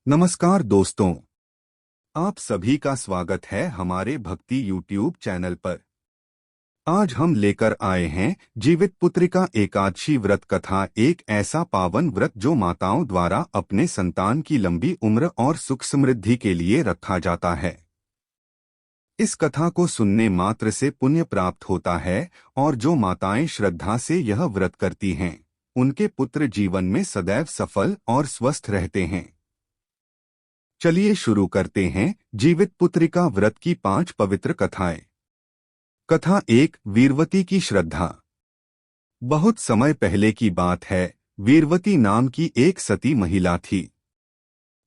नमस्कार दोस्तों, आप सभी का स्वागत है हमारे भक्ति यूट्यूब चैनल पर। आज हम लेकर आए हैं जीवित पुत्रिका एकादशी व्रत कथा, एक ऐसा पावन व्रत जो माताओं द्वारा अपने संतान की लंबी उम्र और सुख समृद्धि के लिए रखा जाता है। इस कथा को सुनने मात्र से पुण्य प्राप्त होता है और जो माताएं श्रद्धा से यह व्रत करती हैं, उनके पुत्र जीवन में सदैव सफल और स्वस्थ रहते हैं। चलिए शुरू करते हैं जीवित पुत्रिका व्रत की 5 पवित्र कथाएं। कथा 1, वीरवती की श्रद्धा। बहुत समय पहले की बात है। वीरवती नाम की एक सती महिला थी।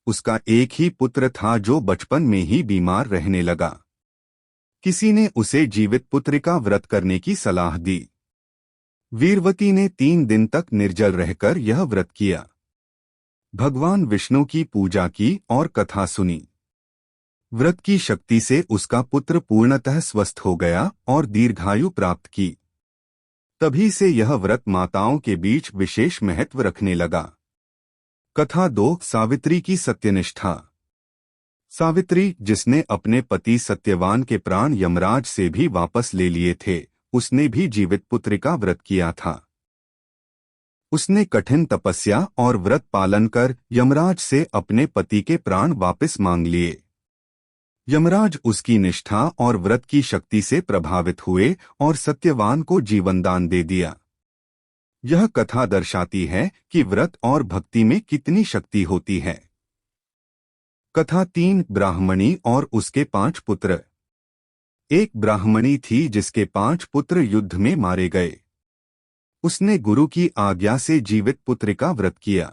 उसका एक ही पुत्र था जो बचपन में ही बीमार रहने लगा। किसी ने उसे जीवित पुत्रिका व्रत करने की सलाह दी। वीरवती ने 3 दिन तक निर्जल रहकर यह व्रत किया। भगवान विष्णु की पूजा की और कथा सुनी। व्रत की शक्ति से उसका पुत्र पूर्णतः स्वस्थ हो गया और दीर्घायु प्राप्त की। तभी से यह व्रत माताओं के बीच विशेष महत्व रखने लगा। कथा 2, सावित्री की सत्यनिष्ठा। सावित्री, जिसने अपने पति सत्यवान के प्राण यमराज से भी वापस ले लिए थे, उसने भी जीवित पुत्रिका व्रत किया था। उसने कठिन तपस्या और व्रत पालन कर यमराज से अपने पति के प्राण वापस मांग लिए। यमराज उसकी निष्ठा और व्रत की शक्ति से प्रभावित हुए और सत्यवान को जीवनदान दे दिया। यह कथा दर्शाती है कि व्रत और भक्ति में कितनी शक्ति होती है। कथा 3, ब्राह्मणी और उसके 5 पुत्र। एक ब्राह्मणी थी जिसके 5 पुत्र युद्ध में मारे गए। उसने गुरु की आज्ञा से जीवित पुत्रिका व्रत किया।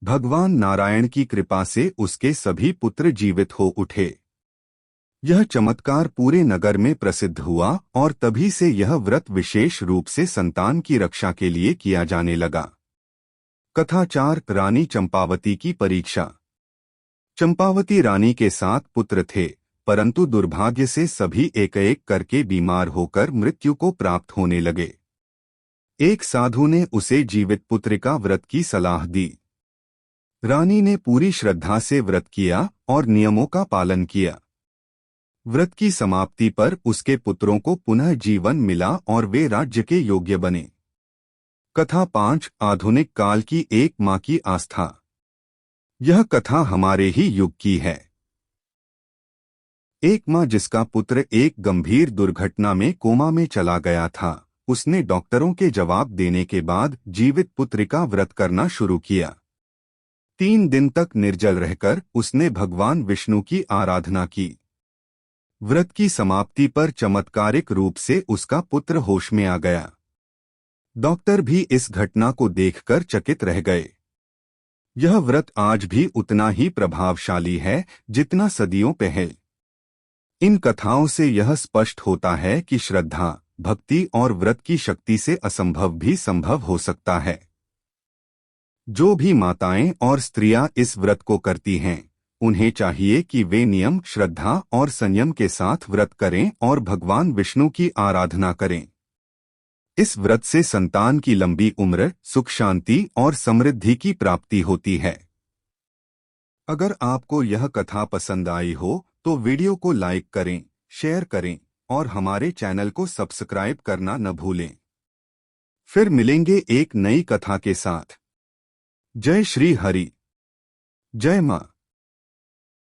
भगवान नारायण की कृपा से उसके सभी पुत्र जीवित हो उठे। यह चमत्कार पूरे नगर में प्रसिद्ध हुआ और तभी से यह व्रत विशेष रूप से संतान की रक्षा के लिए किया जाने लगा। कथा 4, रानी चंपावती की परीक्षा। चंपावती रानी के 7 पुत्र थे, परंतु दुर्भाग्य से सभी एक एक करके बीमार होकर मृत्यु को प्राप्त होने लगे। एक साधु ने उसे जीवित पुत्रिका व्रत की सलाह दी। रानी ने पूरी श्रद्धा से व्रत किया और नियमों का पालन किया। व्रत की समाप्ति पर उसके पुत्रों को पुनः जीवन मिला और वे राज्य के योग्य बने। कथा 5, आधुनिक काल की एक मां की आस्था। यह कथा हमारे ही युग की है। एक मां जिसका पुत्र एक गंभीर दुर्घटना में कोमा में चला गया था, उसने डॉक्टरों के जवाब देने के बाद जीवित पुत्रिका व्रत करना शुरू किया। 3 दिन तक निर्जल रहकर उसने भगवान विष्णु की आराधना की। व्रत की समाप्ति पर चमत्कारिक रूप से उसका पुत्र होश में आ गया। डॉक्टर भी इस घटना को देखकर चकित रह गए। यह व्रत आज भी उतना ही प्रभावशाली है जितना सदियों पहले। इन कथाओं से यह स्पष्ट होता है कि श्रद्धा, भक्ति और व्रत की शक्ति से असंभव भी संभव हो सकता है। जो भी माताएं और स्त्रियां इस व्रत को करती हैं, उन्हें चाहिए कि वे नियम, श्रद्धा और संयम के साथ व्रत करें और भगवान विष्णु की आराधना करें। इस व्रत से संतान की लंबी उम्र, सुख, शांति और समृद्धि की प्राप्ति होती है। अगर आपको यह कथा पसंद आई हो तो वीडियो को लाइक करें, शेयर करें और हमारे चैनल को सब्सक्राइब करना न भूलें। फिर मिलेंगे एक नई कथा के साथ। जय श्री हरि, जय मां।